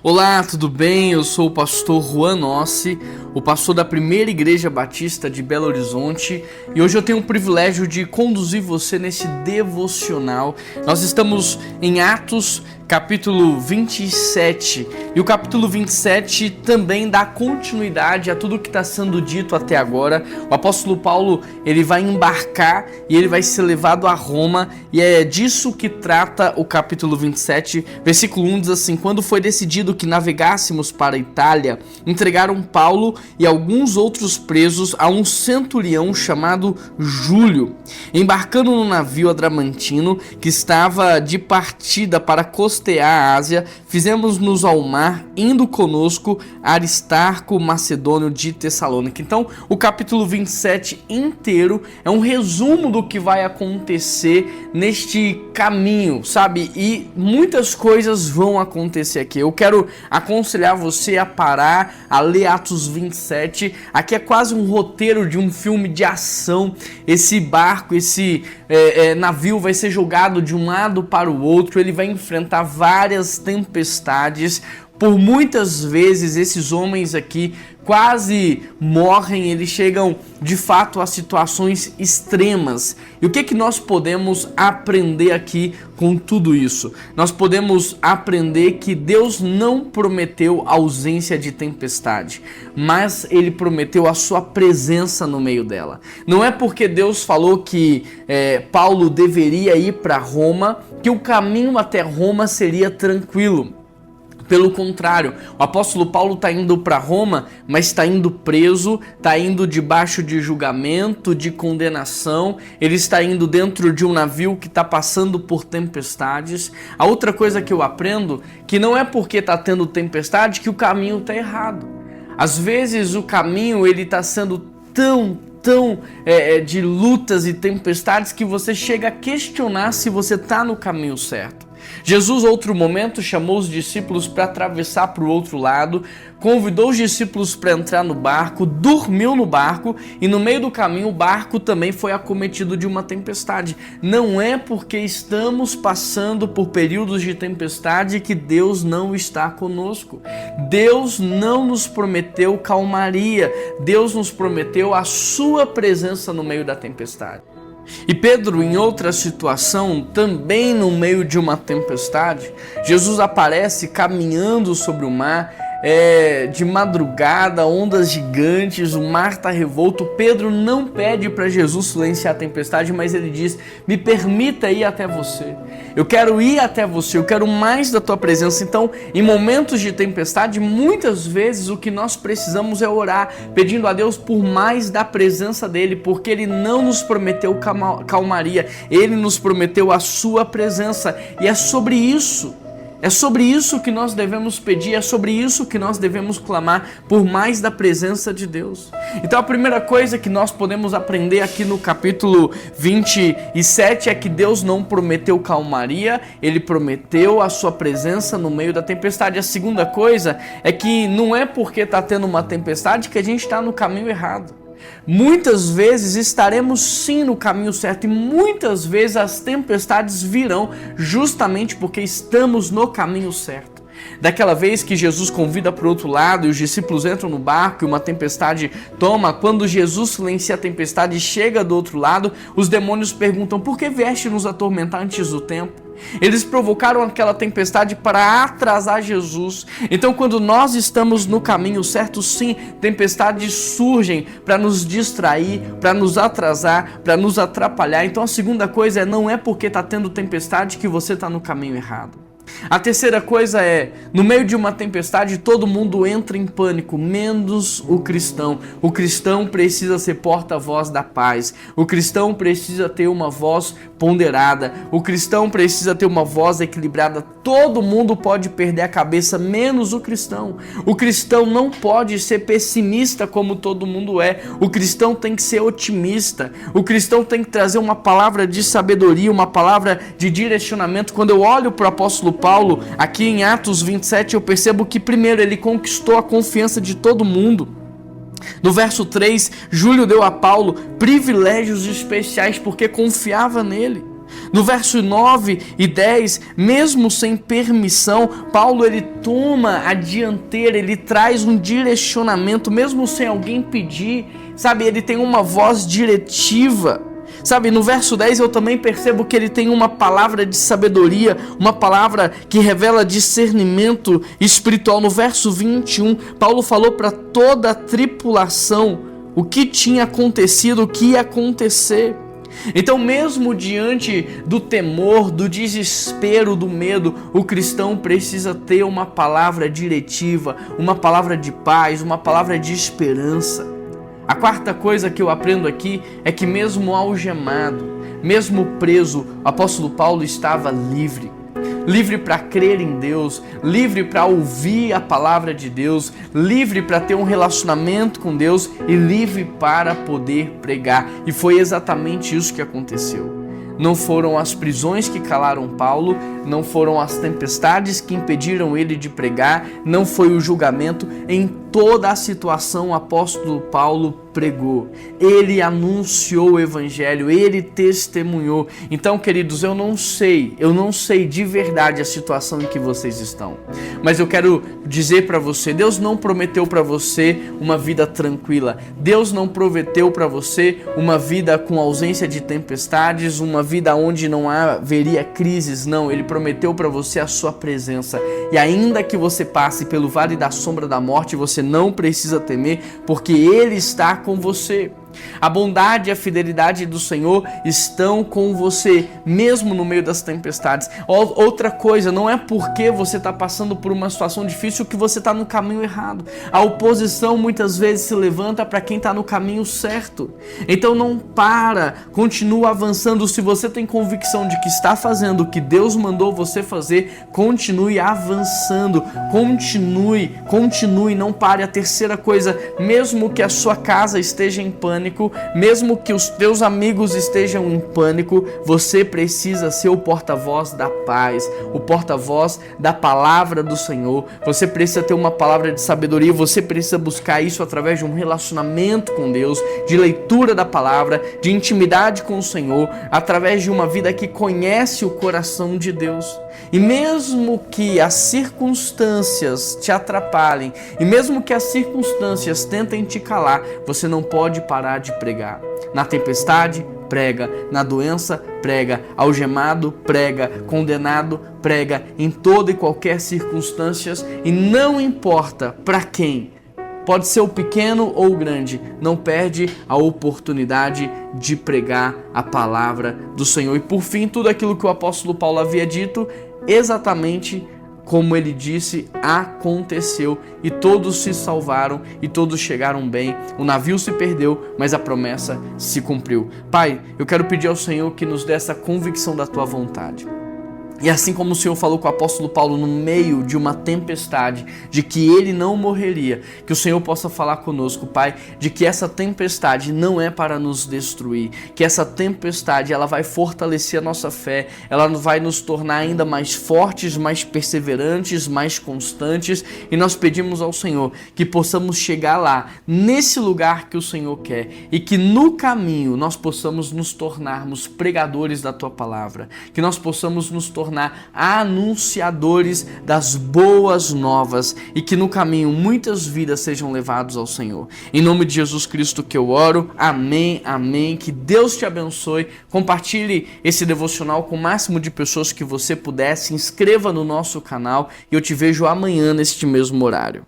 Olá, tudo bem? Eu sou o pastor Juan Nossi, o pastor da Primeira Igreja Batista de Belo Horizonte, e hoje eu tenho o privilégio de conduzir você nesse devocional. Nós estamos em Atos, capítulo 27, e o capítulo 27 também dá continuidade a tudo que está sendo dito até agora. O apóstolo Paulo, ele vai embarcar e ele vai ser levado a Roma, e é disso que trata o capítulo 27, versículo 1 diz assim: quando foi decidido que navegássemos para a Itália, entregaram Paulo e alguns outros presos a um centurião chamado Júlio. Embarcando no navio adramantino que estava de partida para costear a Ásia, fizemos-nos ao mar, indo conosco Aristarco, macedônio de Tessalônica. Então, o capítulo 27 inteiro é um resumo do que vai acontecer neste caminho, sabe? E muitas coisas vão acontecer aqui. Eu quero aconselhar você a parar, a ler Atos 27. Aqui é quase um roteiro de um filme de ação. Esse barco, esse navio vai ser jogado de um lado para o outro, ele vai enfrentar várias tempestades. Por muitas vezes esses homens aqui quase morrem, eles chegam de fato a situações extremas. E o que nós podemos aprender aqui com tudo isso? Nós podemos aprender que Deus não prometeu ausência de tempestade, mas Ele prometeu a sua presença no meio dela. Não é porque Deus falou que Paulo deveria ir para Roma que o caminho até Roma seria tranquilo. Pelo contrário, o apóstolo Paulo está indo para Roma, mas está indo preso, está indo debaixo de julgamento, de condenação. Ele está indo dentro de um navio que está passando por tempestades. A outra coisa que eu aprendo, que não é porque está tendo tempestade que o caminho está errado. Às vezes o caminho ele está sendo tão de lutas e tempestades que você chega a questionar se você está no caminho certo. Jesus, outro momento, chamou os discípulos para atravessar para o outro lado, convidou os discípulos para entrar no barco, dormiu no barco e no meio do caminho o barco também foi acometido de uma tempestade. Não é porque estamos passando por períodos de tempestade que Deus não está conosco. Deus não nos prometeu calmaria, Deus nos prometeu a sua presença no meio da tempestade. E Pedro, em outra situação, também no meio de uma tempestade, Jesus aparece caminhando sobre o mar, de madrugada, ondas gigantes, o mar está revolto. Pedro não pede para Jesus silenciar a tempestade, mas ele diz: me permita ir até você, eu quero ir até você, eu quero mais da tua presença. Então, em momentos de tempestade, muitas vezes o que nós precisamos é orar, pedindo a Deus por mais da presença dele, porque ele não nos prometeu calmaria, ele nos prometeu a sua presença, e é sobre isso que nós devemos pedir, é sobre isso que nós devemos clamar, por mais da presença de Deus. Então a primeira coisa que nós podemos aprender aqui no capítulo 27 é que Deus não prometeu calmaria, Ele prometeu a sua presença no meio da tempestade. A segunda coisa é que não é porque está tendo uma tempestade que a gente está no caminho errado. Muitas vezes estaremos sim no caminho certo, e muitas vezes as tempestades virão justamente porque estamos no caminho certo. Daquela vez que Jesus convida para o outro lado e os discípulos entram no barco e uma tempestade toma, quando Jesus silencia a tempestade e chega do outro lado, os demônios perguntam: por que vieste nos atormentar antes do tempo? Eles provocaram aquela tempestade para atrasar Jesus. Então, quando nós estamos no caminho certo, sim, tempestades surgem para nos distrair, para nos atrasar, para nos atrapalhar. Então, a segunda coisa não é porque está tendo tempestade que você está no caminho errado. A terceira coisa é, no meio de uma tempestade, todo mundo entra em pânico, menos o cristão. O cristão precisa ser porta-voz da paz. O cristão precisa ter uma voz ponderada. O cristão precisa ter uma voz equilibrada. Todo mundo pode perder a cabeça, menos o cristão. O cristão não pode ser pessimista como todo mundo é. O cristão tem que ser otimista. O cristão tem que trazer uma palavra de sabedoria, uma palavra de direcionamento. Quando eu olho para o apóstolo Paulo, aqui em Atos 27, eu percebo que primeiro ele conquistou a confiança de todo mundo. No verso 3, Júlio deu a Paulo privilégios especiais porque confiava nele. No verso 9 e 10, mesmo sem permissão, Paulo ele toma a dianteira, ele traz um direcionamento, mesmo sem alguém pedir, sabe? Ele tem uma voz diretiva. Sabe, no verso 10 eu também percebo que ele tem uma palavra de sabedoria, uma palavra que revela discernimento espiritual. No verso 21, Paulo falou para toda a tripulação o que tinha acontecido, o que ia acontecer. Então, mesmo diante do temor, do desespero, do medo, o cristão precisa ter uma palavra diretiva, uma palavra de paz, uma palavra de esperança. A quarta coisa que eu aprendo aqui é que mesmo algemado, mesmo preso, o apóstolo Paulo estava livre. Livre para crer em Deus, livre para ouvir a palavra de Deus, livre para ter um relacionamento com Deus e livre para poder pregar. E foi exatamente isso que aconteceu. Não foram as prisões que calaram Paulo, não foram as tempestades que impediram ele de pregar, não foi o julgamento. Em toda a situação, o apóstolo Paulo pregou, ele anunciou o evangelho, ele testemunhou. Então, queridos, eu não sei de verdade a situação em que vocês estão, mas eu quero dizer para você, Deus não prometeu para você uma vida tranquila, Deus não prometeu para você uma vida com ausência de tempestades, uma vida onde não haveria crises, não, Ele prometeu para você a sua presença, e ainda que você passe pelo vale da sombra da morte, você não precisa temer, porque Ele está com você. A bondade e a fidelidade do Senhor estão com você, mesmo no meio das tempestades. Outra coisa, não é porque você está passando por uma situação difícil que você está no caminho errado. A oposição muitas vezes se levanta para quem está no caminho certo. Então não para, continua avançando. Se você tem convicção de que está fazendo o que Deus mandou você fazer, continue avançando, continue, não pare. A terceira coisa, mesmo que a sua casa esteja em pânico, mesmo que os teus amigos estejam em pânico, você precisa ser o porta-voz da paz, o porta-voz da palavra do Senhor. Você precisa ter uma palavra de sabedoria, você precisa buscar isso através de um relacionamento com Deus, de leitura da palavra, de intimidade com o Senhor, através de uma vida que conhece o coração de Deus. E mesmo que as circunstâncias te atrapalhem, e mesmo que as circunstâncias tentem te calar, você não pode parar de pregar. Na tempestade, prega. Na doença, prega. Algemado, prega. Condenado, prega. Em toda e qualquer circunstância, e não importa para quem, pode ser o pequeno ou o grande, não perde a oportunidade de pregar a palavra do Senhor. E por fim, tudo aquilo que o apóstolo Paulo havia dito, exatamente como ele disse, aconteceu, e todos se salvaram e todos chegaram bem. O navio se perdeu, mas a promessa se cumpriu. Pai, eu quero pedir ao Senhor que nos dê essa convicção da tua vontade. E assim como o Senhor falou com o apóstolo Paulo no meio de uma tempestade, de que ele não morreria, que o Senhor possa falar conosco, Pai, de que essa tempestade não é para nos destruir, que essa tempestade ela vai fortalecer a nossa fé, ela vai nos tornar ainda mais fortes, mais perseverantes, mais constantes, e nós pedimos ao Senhor que possamos chegar lá, nesse lugar que o Senhor quer, e que no caminho nós possamos nos tornarmos pregadores da Tua Palavra, que nós possamos nos tornar anunciadores das boas novas e que no caminho muitas vidas sejam levadas ao Senhor. Em nome de Jesus Cristo que eu oro, amém, amém. Que Deus te abençoe. Compartilhe esse devocional com o máximo de pessoas que você puder. Se inscreva no nosso canal e eu te vejo amanhã neste mesmo horário.